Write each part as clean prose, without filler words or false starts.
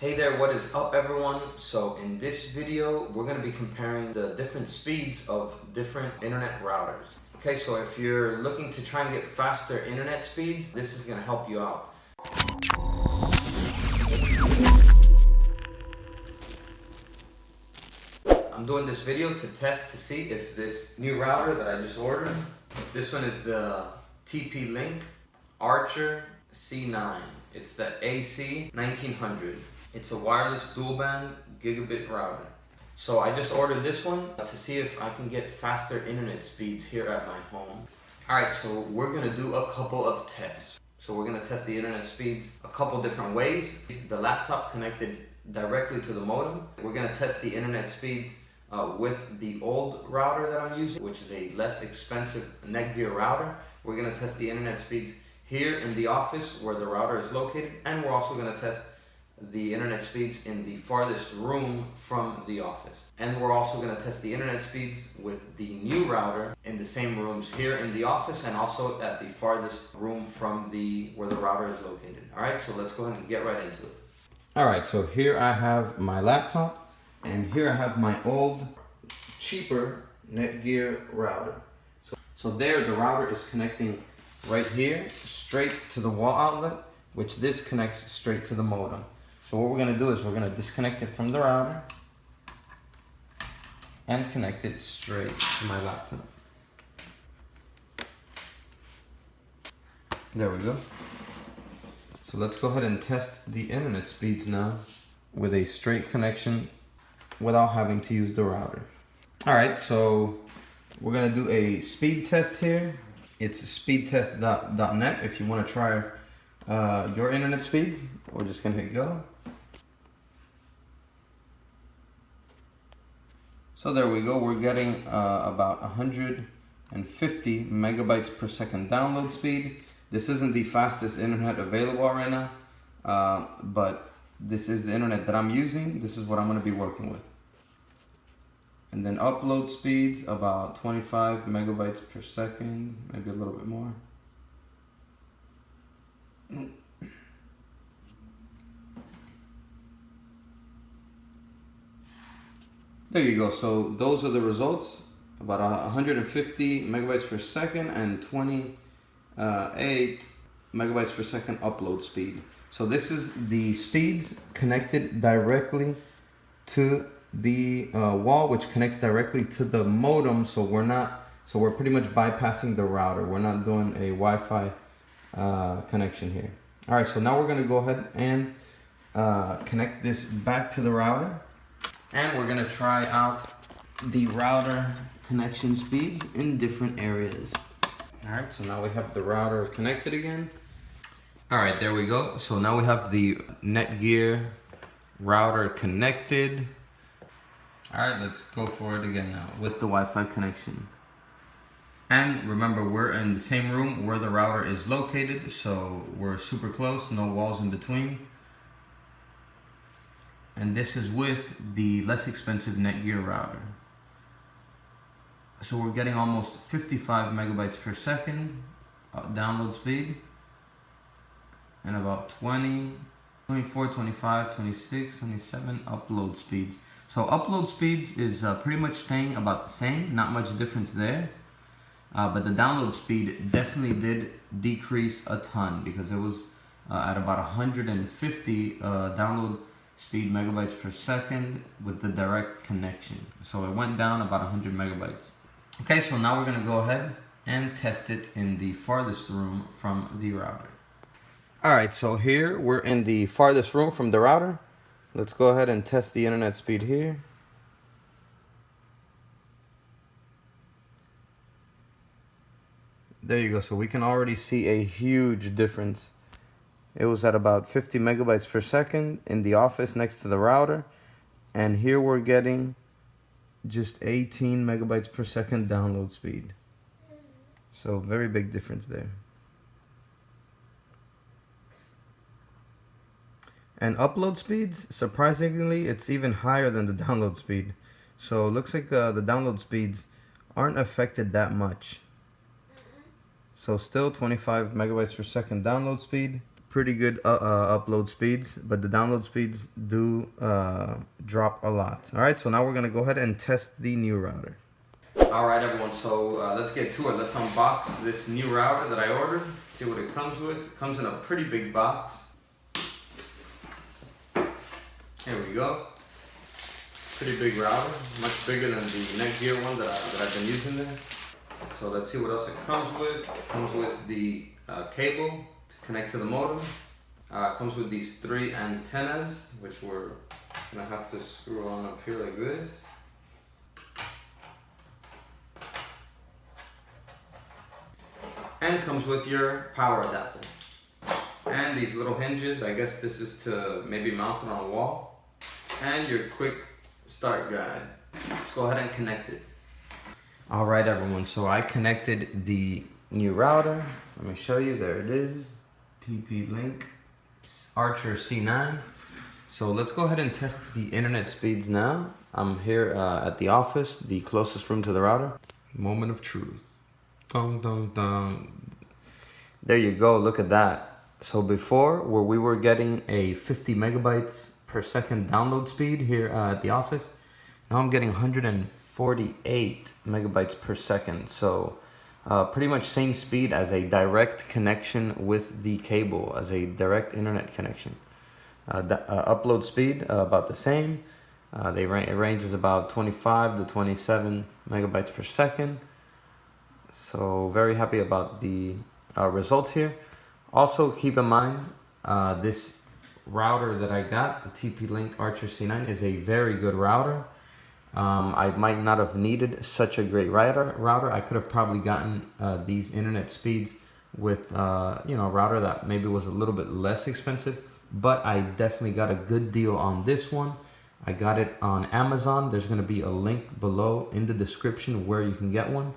Hey there, what is up everyone? So in this video, we're going to be comparing the different speeds of different internet routers. Okay, so if you're looking to try and get faster internet speeds, this is going to help you out. I'm doing this video to test to see if this new router that I just ordered, this one is the TP-Link Archer C9. It's the AC1900. It's a wireless dual band gigabit router. So I just ordered this one to see if I can get faster internet speeds here at my home. Alright, so we're gonna do a couple of tests. So we're gonna test the internet speeds a couple different ways. The laptop connected directly to the modem. We're gonna test the internet speeds with the old router that I'm using, which is a less expensive Netgear router. We're gonna test the internet speeds here in the office where the router is located, and we're also gonna test the internet speeds in the farthest room from the office. And we're also going to test the internet speeds with the new router in the same rooms here in the office and also at the farthest room from where the router is located. Alright, so let's go ahead and get right into it. Alright, so here I have my laptop and here I have my old, cheaper Netgear router. So there the router is connecting right here straight to the wall outlet, which this connects straight to the modem. So what we're going to do is we're going to disconnect it from the router and connect it straight to my laptop. There we go. So let's go ahead and test the internet speeds now with a straight connection without having to use the router. Alright, so we're going to do a speed test here. It's speedtest.net if you want to try your internet speeds. We're just going to hit go. So there we go, we're getting about 150 megabytes per second download speed. This isn't the fastest internet available right now, but this is the internet that I'm using. This is what I'm going to be working with. And then upload speeds about 25 megabytes per second, maybe a little bit more. There you go, so those are the results, about 150 megabytes per second and 28 megabytes per second upload speed. So this is the speeds connected directly to the wall, which connects directly to the modem, so we're pretty much bypassing the router. We're not doing a Wi-Fi connection here. Alright, so now we're going to go ahead and connect this back to the router. And we're going to try out the router connection speeds in different areas. Alright, so now we have the router connected again. Alright, there we go. So now we have the Netgear router connected. Alright, let's go for it again now with the Wi-Fi connection. And remember, we're in the same room where the router is located, so we're super close, no walls in between. And this is with the less expensive Netgear router. So we're getting almost 55 megabytes per second download speed. And about 20, 24, 25, 26, 27 upload speeds. So upload speeds is pretty much staying about the same, not much difference there. But the download speed definitely did decrease a ton because it was at about 150 download speed megabytes per second with the direct connection. So it went down about 100 megabytes. Okay, so now we're going to go ahead and test it in the farthest room from the router. Alright, so here we're in the farthest room from the router. Let's go ahead and test the internet speed here. There you go, so we can already see a huge difference. It was at about 50 megabytes per second in the office next to the router. And here we're getting just 18 megabytes per second download speed. So very big difference there. And upload speeds, surprisingly, it's even higher than the download speed. So it looks like the download speeds aren't affected that much. So still 25 megabytes per second download speed. pretty good upload speeds, but the download speeds do drop a lot. All right, so now we're gonna go ahead and test the new router. All right, everyone, so let's get to it. Let's unbox this new router that I ordered, see what it comes with. It comes in a pretty big box. Here we go. Pretty big router, much bigger than the Netgear one that I've been using there. So let's see what else it comes with. It comes with the cable to connect to the modem. It comes with these 3 antennas, which we're gonna have to screw on up here like this. And comes with your power adapter. And these little hinges, I guess this is to maybe mount it on a wall. And your quick start guide. Let's go ahead and connect it. All right, everyone, so I connected the new router. Let me show you, there it is. TP-Link Archer C9. So let's go ahead and test the internet speeds now. I'm here at the office, the closest room to the router. Moment of truth. Dun, dun, dun. There you go, look at that. So before, where we were getting a 50 megabytes per second download speed here at the office, now I'm getting 148 megabytes per second. So pretty much same speed as a direct connection with the cable, as a direct internet connection. Upload speed about the same. It ranges about 25 to 27 megabytes per second. So very happy about the results here. Also keep in mind, this router that I got, the TP-Link Archer C9, is a very good router. I might not have needed such a great router. I could have probably gotten these internet speeds with a router that maybe was a little bit less expensive, but I definitely got a good deal on this one. I got it on Amazon. There's going to be a link below in the description where you can get one.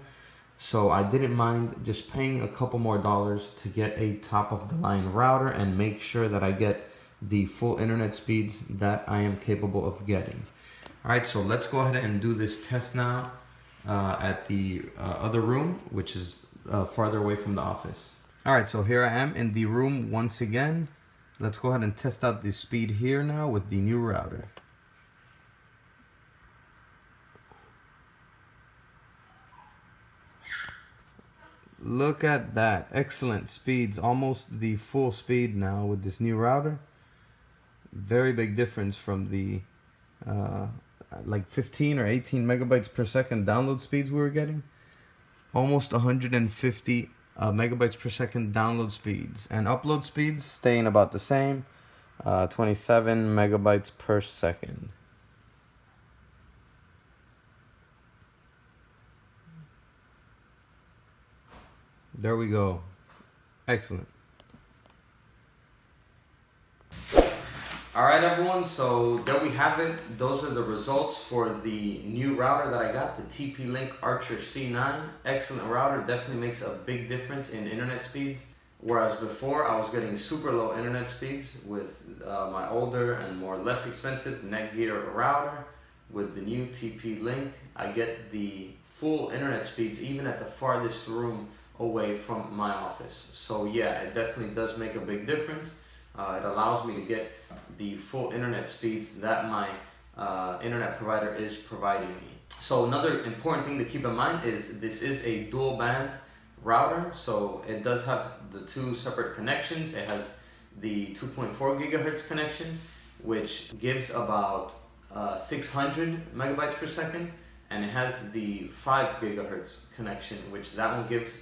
So I didn't mind just paying a couple more dollars to get a top of the line router and make sure that I get the full internet speeds that I am capable of getting. All right, so let's go ahead and do this test now at the other room, which is farther away from the office. All right, so here I am in the room once again. Let's go ahead and test out the speed here now with the new router. Look at that, excellent speeds, almost the full speed now with this new router. Very big difference from the like 15 or 18 megabytes per second download speeds we were getting. Almost 150 megabytes per second download speeds, and upload speeds staying about the same, 27 megabytes per second. There we go. Excellent. All right, everyone, so there we have it. Those are the results for the new router that I got, the TP-Link Archer C9. Excellent router, definitely makes a big difference in internet speeds. Whereas before, I was getting super low internet speeds with my older and less expensive Netgear router. With the new TP-Link, I get the full internet speeds even at the farthest room away from my office. So yeah, it definitely does make a big difference. It allows me to get the full internet speeds that my internet provider is providing me. So another important thing to keep in mind is this is a dual band router. So it does have the 2 separate connections. It has the 2.4 gigahertz connection, which gives about 600 megabytes per second. And it has the 5 gigahertz connection, which that one gives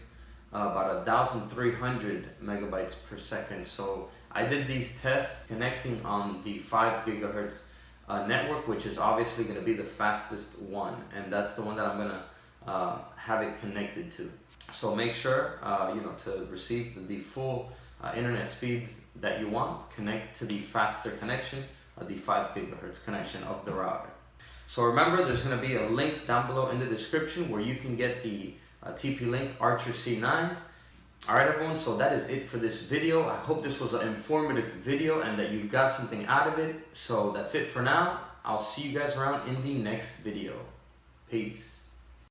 about 1,300 megabytes per second. So I did these tests connecting on the 5 gigahertz network, which is obviously going to be the fastest one, and that's the one that I'm going to have it connected to. So make sure to receive the full internet speeds that you want, connect to the faster connection, the 5 gigahertz connection of the router. So remember, there's going to be a link down below in the description where you can get the TP-Link Archer C9. Alright, everyone, so that is it for this video. I hope this was an informative video and that you got something out of it. So that's it for now. I'll see you guys around in the next video. Peace.